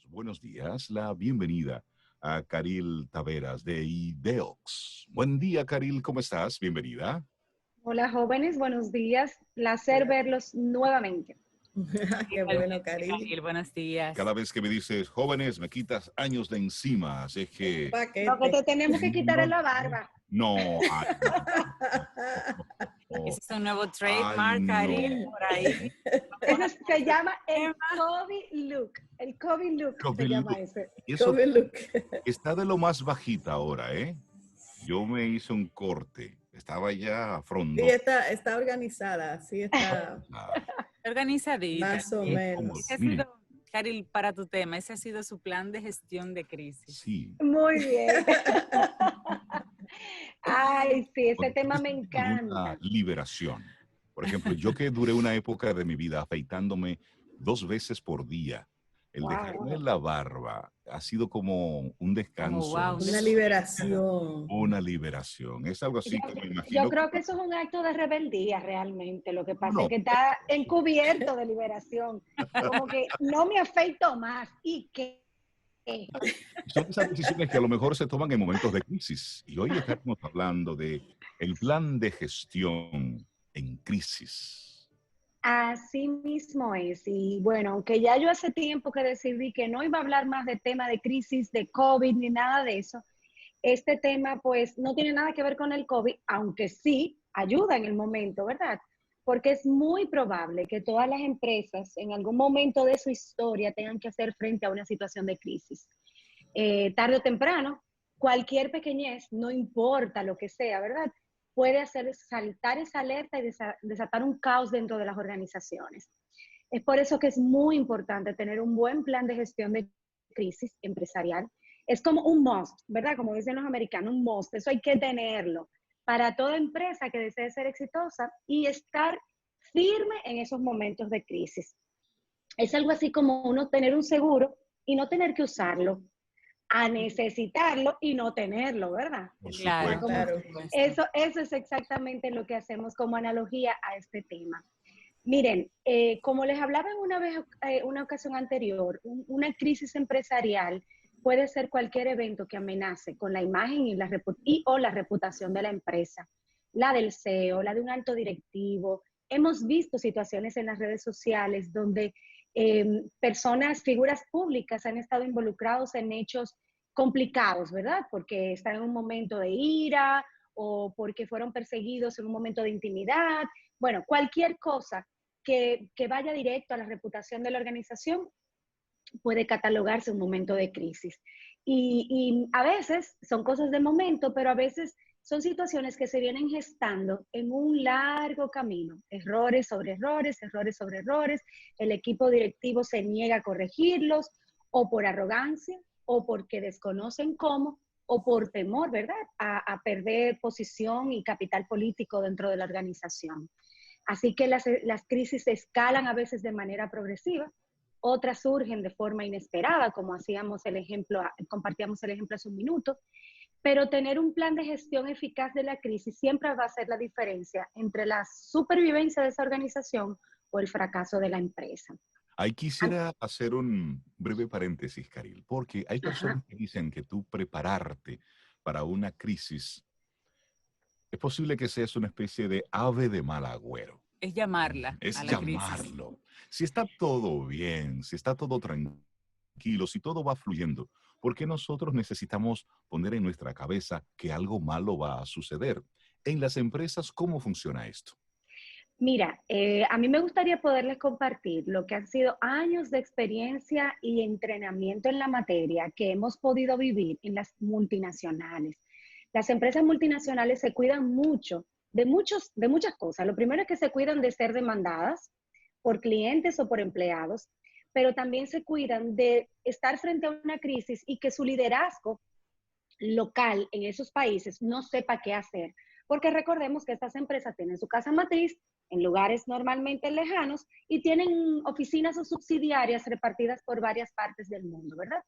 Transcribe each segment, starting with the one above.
Buenos días, la bienvenida a Caril Taveras de Ideox. Buen día, Caril, ¿cómo estás? Bienvenida. Hola jóvenes, buenos días. Placer Hola. verlos nuevamente. Qué bueno, Igualmente, Cari. Caril, buenos días. Cada vez que me dices jóvenes, me quitas años de encima, así es Un que Lo que te paquete. tenemos que quitar no, es la barba. no, ay, no, Ese es un nuevo ay, trademark, Caril, no. por ahí. Eso Vamos a se llama el tema. COVID look. El COVID look se Covid llama look. ese. Eso Come look. está de lo más bajita ahora, ¿eh? Yo me hice un corte, estaba ya Sí, frondoso. está organizada, sí está Ah, Organizadita. más o Sí. como, menos. Ese ha miren, sido, Caril, para tu tema, ese ha sido su plan de gestión de crisis. sí. Muy bien. Ay, sí, ese Cuando tú tema me necesitas alguna encanta. liberación. Por ejemplo, yo que duré una época de mi vida afeitándome 2 veces por día, el dejarme Wow. la barba ha sido como un Como descanso, wow, un Una descubrimiento. liberación. una liberación. Es algo Yo, así que me yo imagino que creo que eso es un acto de rebeldía realmente. Lo que pasa es no. que está encubierto de liberación. Como que no me afeito más. ¿Y qué? Son esas decisiones que a lo mejor se toman en momentos de crisis. Y hoy estaremos hablando de el plan de gestión en crisis. Así mismo es. Y bueno, aunque ya yo hace tiempo que decidí que no iba a hablar más de tema de crisis, de COVID, ni nada de eso, este tema pues no tiene nada que ver con el COVID, aunque sí ayuda en el momento, ¿verdad? Porque es muy probable que todas las empresas en algún momento de su historia tengan que hacer frente a una situación de crisis. Tarde o temprano, cualquier pequeñez, no importa lo que sea, ¿verdad? Puede hacer saltar esa alerta y desatar un caos dentro de las organizaciones. Es por eso que es muy importante tener un buen plan de gestión de crisis empresarial. Es como un must, ¿verdad? Como dicen los americanos, un must. Eso hay que tenerlo para toda empresa que desee ser exitosa y estar firme en esos momentos de crisis. Es algo así como uno tener un seguro y no tener que usarlo, a necesitarlo y no tenerlo, ¿verdad? Por O sea, Claro, supuesto. como por Claro. supuesto. eso es exactamente lo que hacemos como analogía a este tema. Miren, como les hablaba en una ocasión anterior, una crisis empresarial puede ser cualquier evento que amenace con la imagen o la reputación de la empresa, la del CEO, la de un alto directivo. Hemos visto situaciones en las redes sociales donde personas, figuras públicas han estado involucrados en hechos complicados, ¿verdad? Porque están en un momento de ira o porque fueron perseguidos en un momento de intimidad. Bueno, cualquier cosa que vaya directo a la reputación de la organización puede catalogarse un momento de crisis. Y a veces son cosas de momento, pero a veces son situaciones que se vienen gestando en un largo camino, errores sobre errores, errores sobre errores, el equipo directivo se niega a corregirlos, o por arrogancia, o porque desconocen cómo, o por temor, ¿verdad?, a perder posición y capital político dentro de la organización. Así que las crisis se escalan a veces de manera progresiva, otras surgen de forma inesperada, como compartíamos el ejemplo hace un minuto, pero tener un plan de gestión eficaz de la crisis siempre va a ser la diferencia entre la supervivencia de esa organización o el fracaso de la empresa. Ahí quisiera hacer un breve paréntesis, Caril, porque hay personas Ajá. que dicen que tú prepararte para una crisis es posible que seas una especie de ave de mal agüero. Es llamarla Es a la crisis. llamarlo. Si está todo bien, si está todo tranquilo, si todo va fluyendo, ¿por qué nosotros necesitamos poner en nuestra cabeza que algo malo va a suceder? En las empresas, ¿cómo funciona esto? Mira, a mí me gustaría poderles compartir lo que han sido años de experiencia y entrenamiento en la materia que hemos podido vivir en las multinacionales. Las empresas multinacionales se cuidan mucho de muchas cosas. Lo primero es que se cuidan de ser demandadas por clientes o por empleados, pero también se cuidan de estar frente a una crisis y que su liderazgo local en esos países no sepa qué hacer. Porque recordemos que estas empresas tienen su casa matriz en lugares normalmente lejanos y tienen oficinas o subsidiarias repartidas por varias partes del mundo, ¿verdad?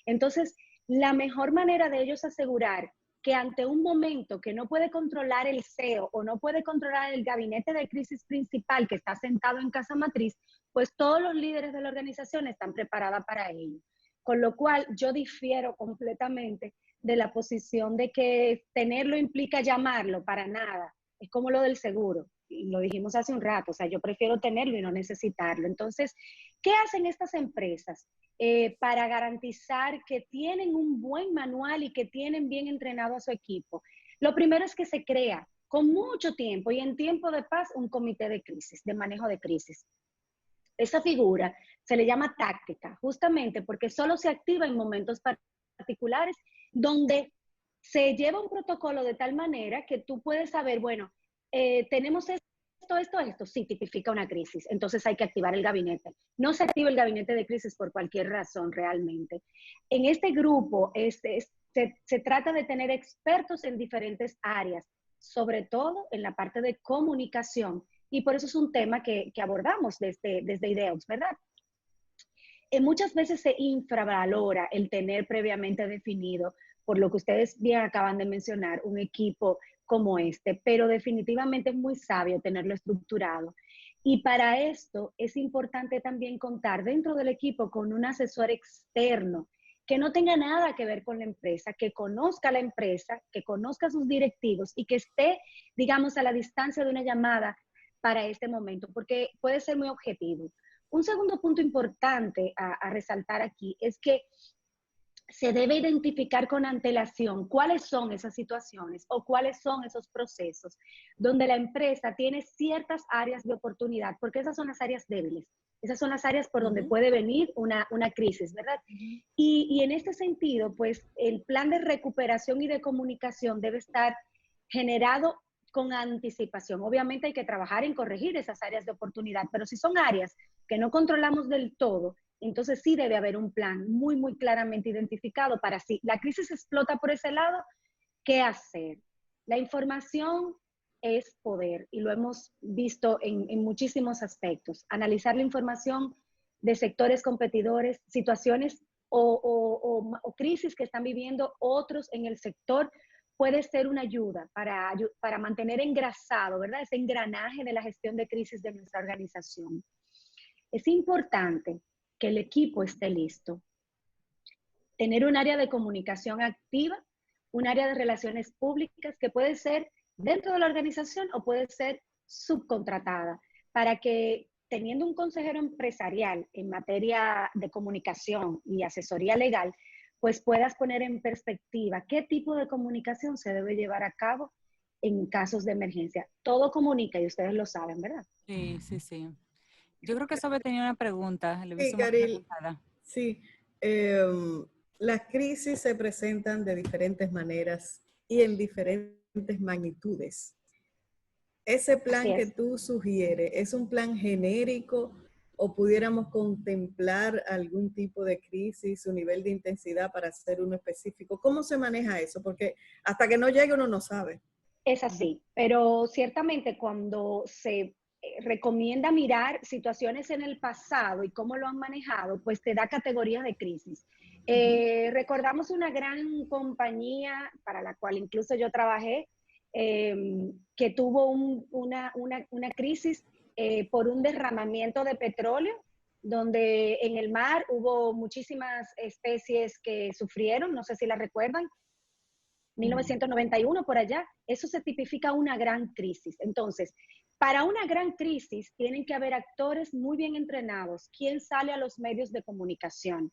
Entonces, la mejor manera de ellos asegurar que ante un momento que no puede controlar el CEO o no puede controlar el gabinete de crisis principal que está sentado en casa matriz, pues todos los líderes de la organización están preparados para ello. Con lo cual, yo difiero completamente de la posición de que tenerlo implica llamarlo, para nada. Es como lo del seguro, y lo dijimos hace un rato, o sea, yo prefiero tenerlo y no necesitarlo. Entonces, ¿qué hacen estas empresas para garantizar que tienen un buen manual y que tienen bien entrenado a su equipo? Lo primero es que se crea con mucho tiempo y en tiempo de paz un comité de crisis, de manejo de crisis. Esa figura se le llama táctica, justamente porque solo se activa en momentos particulares donde se lleva un protocolo de tal manera que tú puedes saber, bueno, tenemos esto, sí, tipifica una crisis, entonces hay que activar el gabinete. No se activa el gabinete de crisis por cualquier razón realmente. En este grupo se trata de tener expertos en diferentes áreas, sobre todo en la parte de comunicación, y por eso es un tema que abordamos desde IDEOX, ¿verdad? Muchas veces se infravalora el tener previamente definido, por lo que ustedes bien acaban de mencionar, un equipo como este, pero definitivamente es muy sabio tenerlo estructurado. Y para esto es importante también contar dentro del equipo con un asesor externo que no tenga nada que ver con la empresa, que conozca la empresa, que conozca sus directivos y que esté, digamos, a la distancia de una llamada para este momento, porque puede ser muy objetivo. Un segundo punto importante a resaltar aquí es que se debe identificar con antelación cuáles son esas situaciones o cuáles son esos procesos donde la empresa tiene ciertas áreas de oportunidad, porque esas son las áreas débiles, esas son las áreas por donde puede venir una crisis, ¿verdad? Y en este sentido, pues el plan de recuperación y de comunicación debe estar generado con anticipación. Obviamente hay que trabajar en corregir esas áreas de oportunidad, pero si son áreas que no controlamos del todo, entonces sí debe haber un plan muy, muy claramente identificado para si la crisis explota por ese lado, ¿qué hacer? La información es poder y lo hemos visto en muchísimos aspectos. Analizar la información de sectores competidores, situaciones o crisis que están viviendo otros en el sector puede ser una ayuda para mantener engrasado, ¿verdad? Ese engranaje de la gestión de crisis de nuestra organización. Es importante que el equipo esté listo. Tener un área de comunicación activa, un área de relaciones públicas que puede ser dentro de la organización o puede ser subcontratada, para que teniendo un consejero empresarial en materia de comunicación y asesoría legal, pues puedas poner en perspectiva qué tipo de comunicación se debe llevar a cabo en casos de emergencia. Todo comunica y ustedes lo saben, ¿verdad? Sí, sí, sí. Yo creo que Sobe tenía una pregunta. Le Sí, hizo muy Caril, preguntada. sí. Las crisis se presentan de diferentes maneras y en diferentes magnitudes. ¿Ese plan que tú sugieres es un plan genérico o pudiéramos contemplar algún tipo de crisis, su nivel de intensidad para hacer uno específico? ¿Cómo se maneja eso? Porque hasta que no llegue uno no sabe. Es así, pero ciertamente cuando se recomienda mirar situaciones en el pasado y cómo lo han manejado, pues te da categorías de crisis. Recordamos una gran compañía para la cual incluso yo trabajé, que tuvo una crisis por un derramamiento de petróleo, donde en el mar hubo muchísimas especies que sufrieron, no sé si la recuerdan, 1991 por allá, eso se tipifica una gran crisis. Entonces, para una gran crisis tienen que haber actores muy bien entrenados. ¿Quién sale a los medios de comunicación?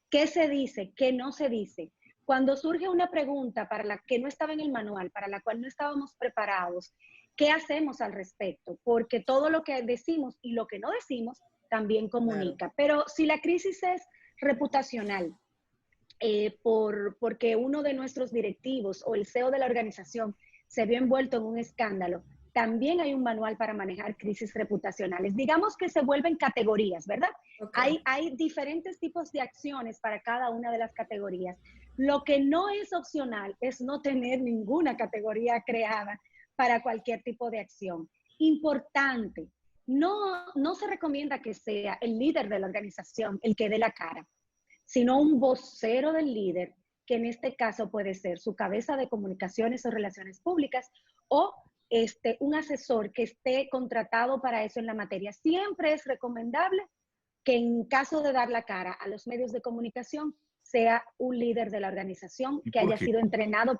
¿Qué se dice? ¿Qué no se dice? Cuando surge una pregunta para la que no estaba en el manual, para la cual no estábamos preparados, ¿qué hacemos al respecto? Porque todo lo que decimos y lo que no decimos también comunica. Claro. Pero si la crisis es reputacional, porque uno de nuestros directivos o el CEO de la organización se vio envuelto en un escándalo, también hay un manual para manejar crisis reputacionales. Digamos que se vuelven categorías, ¿verdad? Okay. Hay diferentes tipos de acciones para cada una de las categorías. Lo que no es opcional es no tener ninguna categoría creada para cualquier tipo de acción. Importante, no se recomienda que sea el líder de la organización el que dé la cara, sino un vocero del líder, que en este caso puede ser su cabeza de comunicaciones o relaciones públicas o un asesor que esté contratado para eso en la materia. Siempre es recomendable que en caso de dar la cara a los medios de comunicación, sea un líder de la organización ¿Y que por haya qué? sido entrenado.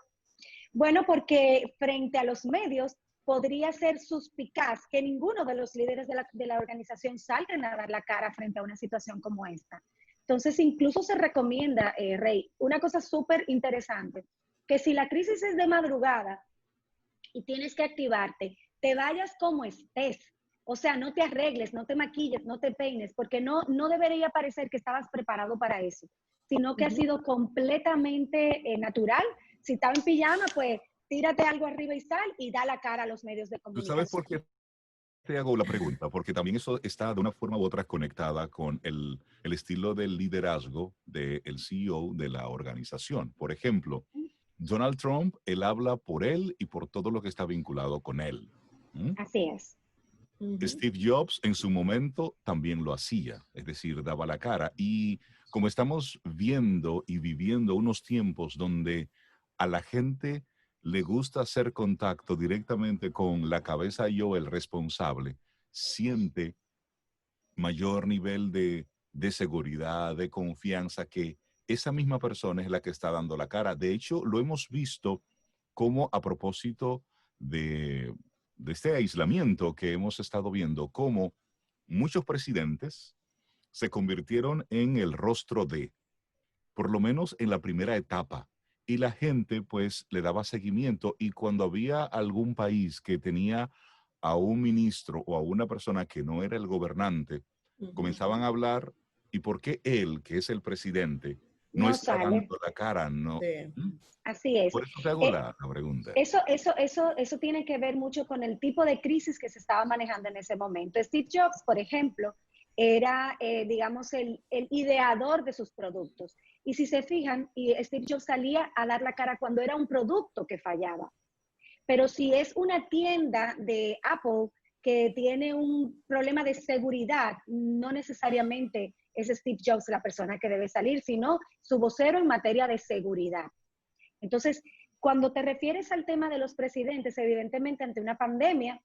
Bueno, porque frente a los medios podría ser suspicaz que ninguno de los líderes de la organización salgan a dar la cara frente a una situación como esta. Entonces, incluso se recomienda, Rey, una cosa súper interesante, que si la crisis es de madrugada y tienes que activarte, te vayas como estés. O sea, no te arregles, no te maquilles, no te peines, porque no debería parecer que estabas preparado para eso, sino que ha sido completamente natural. Si estaba en pijama, pues tírate algo arriba y sal y da la cara a los medios de ¿Tú sabes por comunicación. qué te hago la pregunta? Porque también eso está de una forma u otra conectada con el estilo del liderazgo del CEO de la organización. Por ejemplo, Donald Trump, él habla por él y por todo lo que está vinculado con él. ¿Mm? Así es. Steve Jobs en su momento también lo hacía, es decir, daba la cara. Y como estamos viendo y viviendo unos tiempos donde a la gente le gusta hacer contacto directamente con la cabeza yo, el responsable, siente mayor nivel de seguridad, de confianza, que esa misma persona es la que está dando la cara. De hecho, lo hemos visto como a propósito de, de este aislamiento que hemos estado viendo, como muchos presidentes se convirtieron en el rostro de, por lo menos en la primera etapa, y la gente pues le daba seguimiento, y cuando había algún país que tenía a un ministro o a una persona que no era el gobernante, comenzaban a hablar, ¿y por qué él, que es el presidente, no No está sale. dando la cara? No. Sí. ¿Mm? Así es. Por eso te hago Eh, la pregunta. eso tiene que ver mucho con el tipo de crisis que se estaba manejando en ese momento. Steve Jobs, por ejemplo, era, digamos, el ideador de sus productos. Y si se fijan, y Steve Jobs salía a dar la cara cuando era un producto que fallaba. Pero si es una tienda de Apple que tiene un problema de seguridad, no necesariamente es Steve Jobs la persona que debe salir, sino su vocero en materia de seguridad. Entonces, cuando te refieres al tema de los presidentes, evidentemente ante una pandemia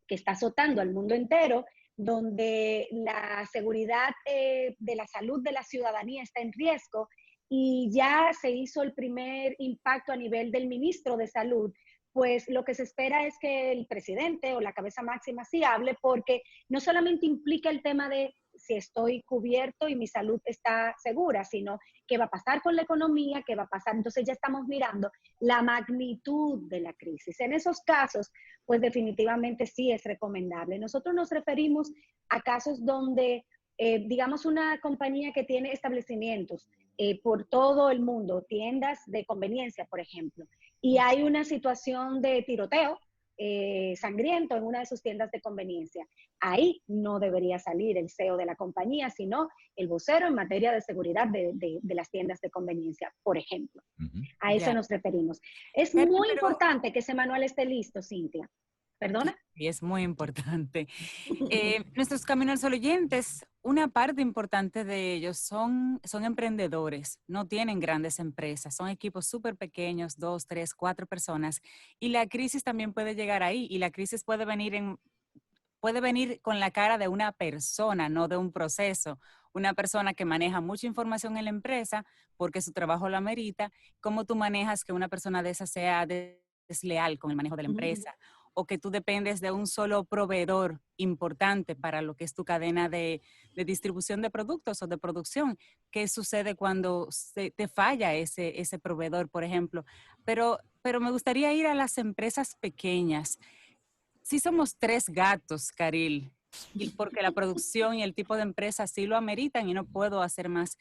que está azotando al mundo entero, donde la seguridad de la salud de la ciudadanía está en riesgo y ya se hizo el primer impacto a nivel del ministro de Salud, pues lo que se espera es que el presidente o la cabeza máxima sí hable, porque no solamente implica el tema de si estoy cubierto y mi salud está segura, sino qué va a pasar con la economía, qué va a pasar. Entonces ya estamos mirando la magnitud de la crisis. En esos casos, pues definitivamente sí es recomendable. Nosotros nos referimos a casos donde, digamos, una compañía que tiene establecimientos por todo el mundo, tiendas de conveniencia, por ejemplo, y hay una situación de tiroteo sangriento en una de sus tiendas de conveniencia. Ahí no debería salir el CEO de la compañía, sino el vocero en materia de seguridad de las tiendas de conveniencia, por ejemplo. Ujú. A eso Ya. nos referimos. Es Carmen, muy pero importante que ese manual esté listo, Cintia. ¿Perdona? y es muy importante. Nuestros Camino al Sol oyentes, una parte importante de ellos son emprendedores, no tienen grandes empresas, son equipos súper pequeños, 2, 3, 4 personas, y la crisis también puede llegar ahí, y la crisis puede venir con la cara de una persona, no de un proceso. Una persona que maneja mucha información en la empresa porque su trabajo lo amerita. ¿Cómo tú manejas que una persona de esa sea desleal con el manejo de la empresa? O que tú dependes de un solo proveedor importante para lo que es tu cadena de distribución de productos o de producción. ¿Qué sucede cuando te falla ese proveedor, por ejemplo? Pero me gustaría ir a las empresas pequeñas. Sí somos tres gatos, Caril, y porque la producción y el tipo de empresa sí lo ameritan y no puedo hacer más.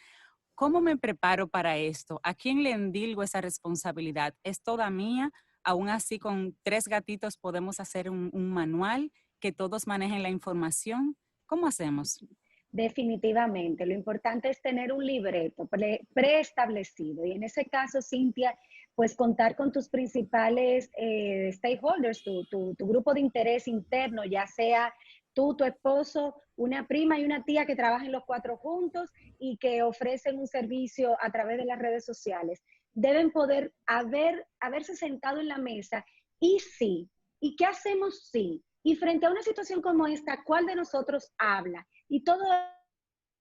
¿Cómo me preparo para esto? ¿A quién le endilgo esa responsabilidad? ¿Es toda mía? Aún así, con tres gatitos podemos hacer un manual que todos manejen la información. ¿Cómo hacemos? Definitivamente. Lo importante es tener un libreto preestablecido. Y en ese caso, Cintia, pues contar con tus principales stakeholders, tu grupo de interés interno, ya sea tú, tu esposo, una prima y una tía que trabajen los cuatro juntos y que ofrecen un servicio a través de las redes sociales. Deben poder haberse sentado en la mesa y sí. ¿Y qué hacemos sí? Y frente a una situación como esta, ¿cuál de nosotros habla? Y todo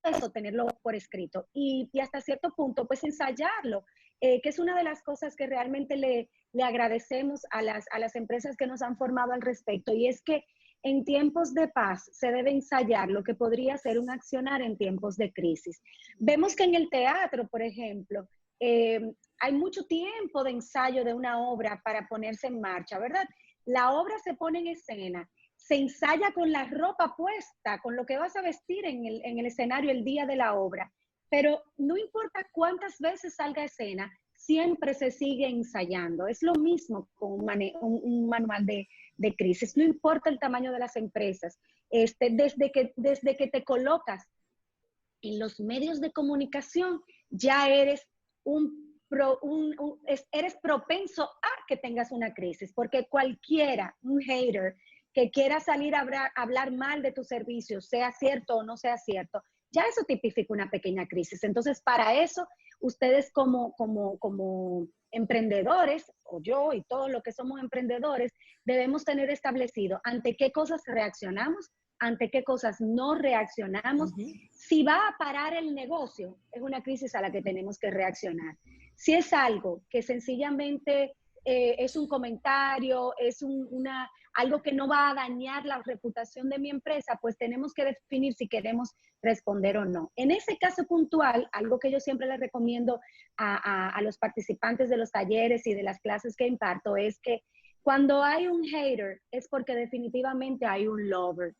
eso tenerlo por escrito y hasta cierto punto pues ensayarlo, que es una de las cosas que realmente le agradecemos a las empresas que nos han formado al respecto, y es que en tiempos de paz se debe ensayar lo que podría ser un accionar en tiempos de crisis. Vemos que en el teatro, por ejemplo, hay mucho tiempo de ensayo de una obra para ponerse en marcha, ¿verdad? La obra se pone en escena, se ensaya con la ropa puesta, con lo que vas a vestir en el escenario el día de la obra, pero no importa cuántas veces salga a escena, siempre se sigue ensayando. Es lo mismo con un manual de crisis, no importa el tamaño de las empresas. Desde que te colocas en los medios de comunicación, ya eres eres propenso a que tengas una crisis, porque cualquiera, un hater, que quiera salir a hablar mal de tus servicios, sea cierto o no sea cierto, ya eso tipifica una pequeña crisis. Entonces, para eso, ustedes como emprendedores, o yo y todos los que somos emprendedores, debemos tener establecido ante qué cosas reaccionamos, ante qué cosas no reaccionamos. Si va a parar el negocio, es una crisis a la que tenemos que reaccionar. Si es algo que sencillamente es un comentario, es algo que no va a dañar la reputación de mi empresa, pues tenemos que definir si queremos responder o no. En ese caso puntual, algo que yo siempre les recomiendo a los participantes de los talleres y de las clases que imparto es que cuando hay un hater es porque definitivamente hay un lover.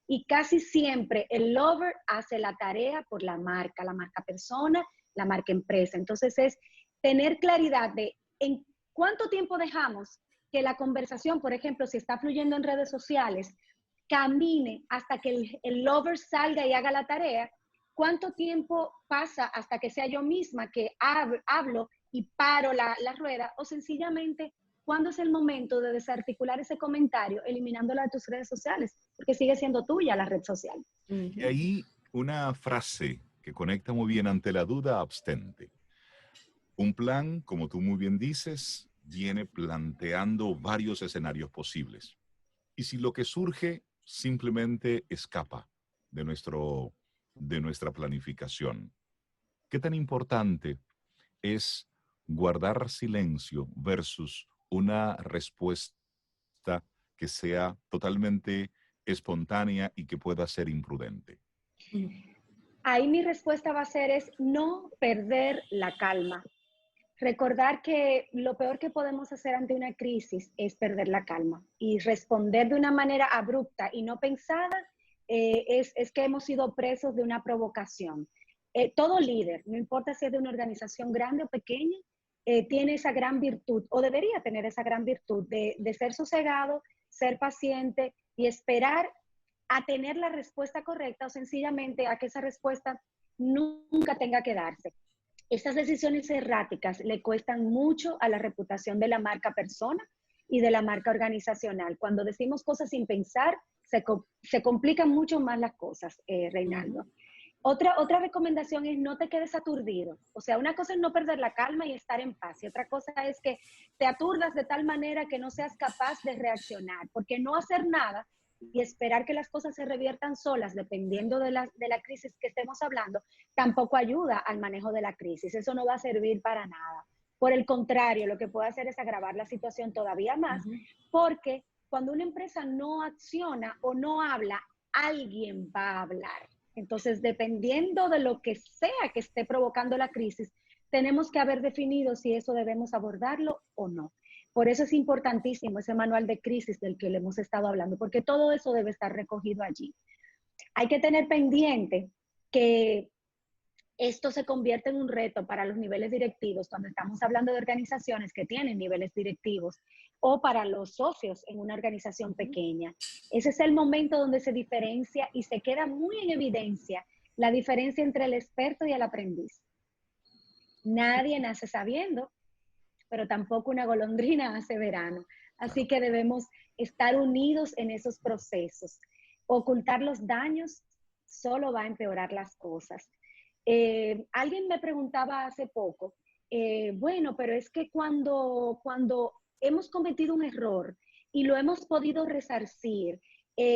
Y casi siempre el lover hace la tarea por la marca persona, la marca empresa. Entonces es tener claridad de en cuánto tiempo dejamos que la conversación, por ejemplo, si está fluyendo en redes sociales, camine hasta que el lover salga y haga la tarea. ¿Cuánto tiempo pasa hasta que sea yo misma que hablo y paro la rueda? O sencillamente, ¿cuándo es el momento de desarticular ese comentario eliminándola de tus redes sociales? Porque sigue siendo tuya la red social. Y ahí una frase que conecta muy bien: ante la duda, abstente. Un plan, como tú muy bien dices, viene planteando varios escenarios posibles. Y si lo que surge simplemente escapa de nuestra planificación, ¿qué tan importante es guardar silencio versus una respuesta que sea totalmente espontánea y que pueda ser imprudente? Ahí mi respuesta va a ser es no perder la calma. Recordar que lo peor que podemos hacer ante una crisis es perder la calma y responder de una manera abrupta y no pensada, es que hemos sido presos de una provocación. Todo líder, no importa si es de una organización grande o pequeña, tiene esa gran virtud, o debería tener esa gran virtud de ser sosegado, ser paciente y esperar a tener la respuesta correcta, o sencillamente a que esa respuesta nunca tenga que darse. Estas decisiones erráticas le cuestan mucho a la reputación de la marca persona y de la marca organizacional. Cuando decimos cosas sin pensar, se complican mucho más las cosas, Reinaldo. Otra recomendación es no te quedes aturdido. O sea, una cosa es no perder la calma y estar en paz, y otra cosa es que te aturdas de tal manera que no seas capaz de reaccionar, porque no hacer nada y esperar que las cosas se reviertan solas, dependiendo de la crisis que estemos hablando, tampoco ayuda al manejo de la crisis. Eso no va a servir para nada. Por el contrario, lo que puede hacer es agravar la situación todavía más, porque cuando una empresa no acciona o no habla, alguien va a hablar. Entonces, dependiendo de lo que sea que esté provocando la crisis, tenemos que haber definido si eso debemos abordarlo o no. Por eso es importantísimo ese manual de crisis del que le hemos estado hablando, porque todo eso debe estar recogido allí. Hay que tener pendiente que esto se convierte en un reto para los niveles directivos cuando estamos hablando de organizaciones que tienen niveles directivos, o para los socios en una organización pequeña. Ese es el momento donde se diferencia y se queda muy en evidencia la diferencia entre el experto y el aprendiz. Nadie nace sabiendo, pero tampoco una golondrina hace verano. Así que debemos estar unidos en esos procesos. Ocultar los daños solo va a empeorar las cosas. Alguien me preguntaba hace poco, bueno, pero es que cuando hemos cometido un error y lo hemos podido resarcir,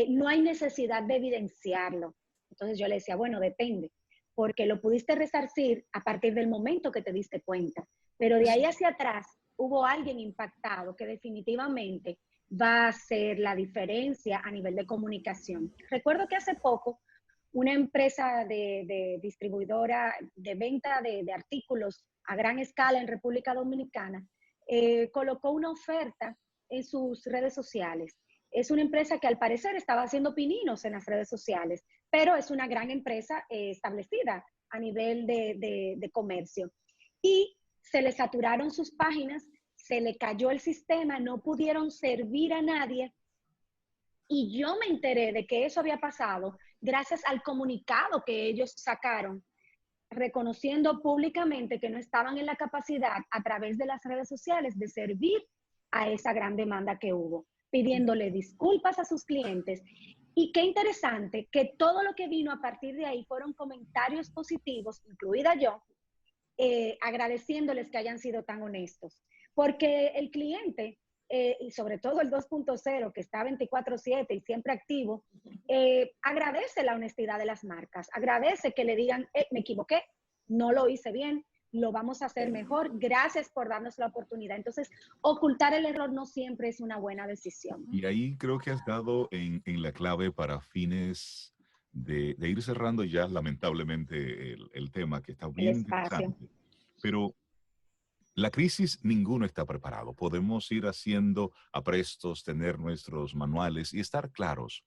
no hay necesidad de evidenciarlo. Entonces yo le decía, bueno, depende. porque lo pudiste resarcir a partir del momento que te diste cuenta. Pero de ahí hacia atrás hubo alguien impactado que definitivamente va a hacer la diferencia a nivel de comunicación. Recuerdo que hace poco una empresa de distribuidora de venta de artículos a gran escala en República Dominicana colocó una oferta en sus redes sociales. Es una empresa que al parecer estaba haciendo pininos en las redes sociales, pero es una gran empresa establecida a nivel de comercio. Y se le saturaron sus páginas, se le cayó el sistema, no pudieron servir a nadie. Y yo me enteré de que eso había pasado gracias al comunicado que ellos sacaron, reconociendo públicamente que no estaban en la capacidad a través de las redes sociales de servir a esa gran demanda que hubo, pidiéndole disculpas a sus clientes. Y qué interesante que todo lo que vino a partir de ahí fueron comentarios positivos, incluida yo, agradeciéndoles que hayan sido tan honestos. Porque el cliente, y sobre todo el 2.0, que está 24/7 y siempre activo, agradece la honestidad de las marcas, agradece que le digan, me equivoqué, no lo hice bien, lo vamos a hacer mejor, gracias por darnos la oportunidad. Entonces, ocultar el error no siempre es una buena decisión. Y ahí creo que has dado en la clave para fines de ir cerrando ya, lamentablemente, el tema, que está bien interesante. Pero la crisis, ninguno está preparado. Podemos ir haciendo aprestos, tener nuestros manuales y estar claros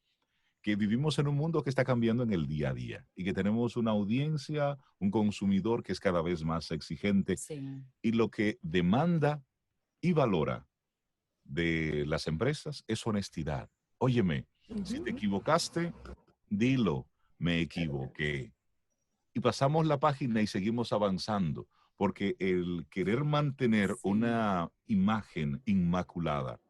que vivimos en un mundo que está cambiando en el día a día y que tenemos una audiencia, un consumidor que es cada vez más exigente, Sí. y lo que demanda y valora de las empresas es honestidad. Óyeme, si te equivocaste, dilo, me equivoqué. Y pasamos la página y seguimos avanzando, porque el querer mantener una imagen inmaculada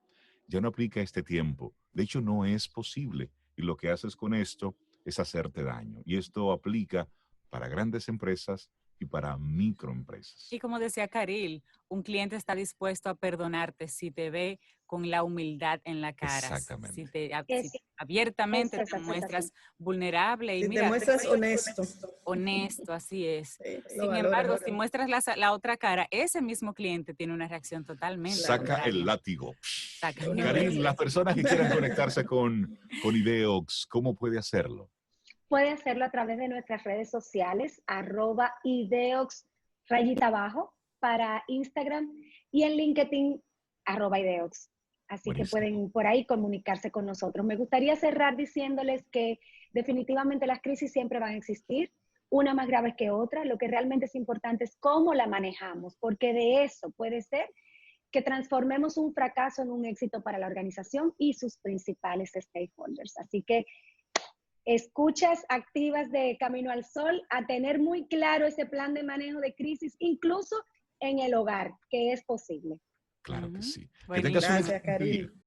ya no aplica a este tiempo. De hecho, no es posible. Y lo que haces con esto es hacerte daño. Y esto aplica para grandes empresas y para microempresas. Y como decía Caril, un cliente está dispuesto a perdonarte si te ve con la humildad en la cara. Exactamente. Si abiertamente te muestras vulnerable y si mira, te muestras honesto. Honesto, así es. Sí, Sin embargo, si muestras la otra cara, ese mismo cliente tiene una reacción totalmente Saca contraria. el látigo. Saca el Caril, látigo. las personas que quieran conectarse con Ideox, ¿cómo puede hacerlo? Puede hacerlo a través de nuestras redes sociales, @ideox_ para Instagram, y en LinkedIn, @ideox. Así Buenísimo. que pueden por ahí comunicarse con nosotros. Me gustaría cerrar diciéndoles que definitivamente las crisis siempre van a existir, una más grave que otra. Lo que realmente es importante es cómo la manejamos, porque de eso puede ser que transformemos un fracaso en un éxito para la organización y sus principales stakeholders. Así que escuchas activas de Camino al Sol, a tener muy claro ese plan de manejo de crisis, incluso en el hogar, que es posible. Claro que sí. Buenísimo. Que tengas un Gracias, excelente día. Caril.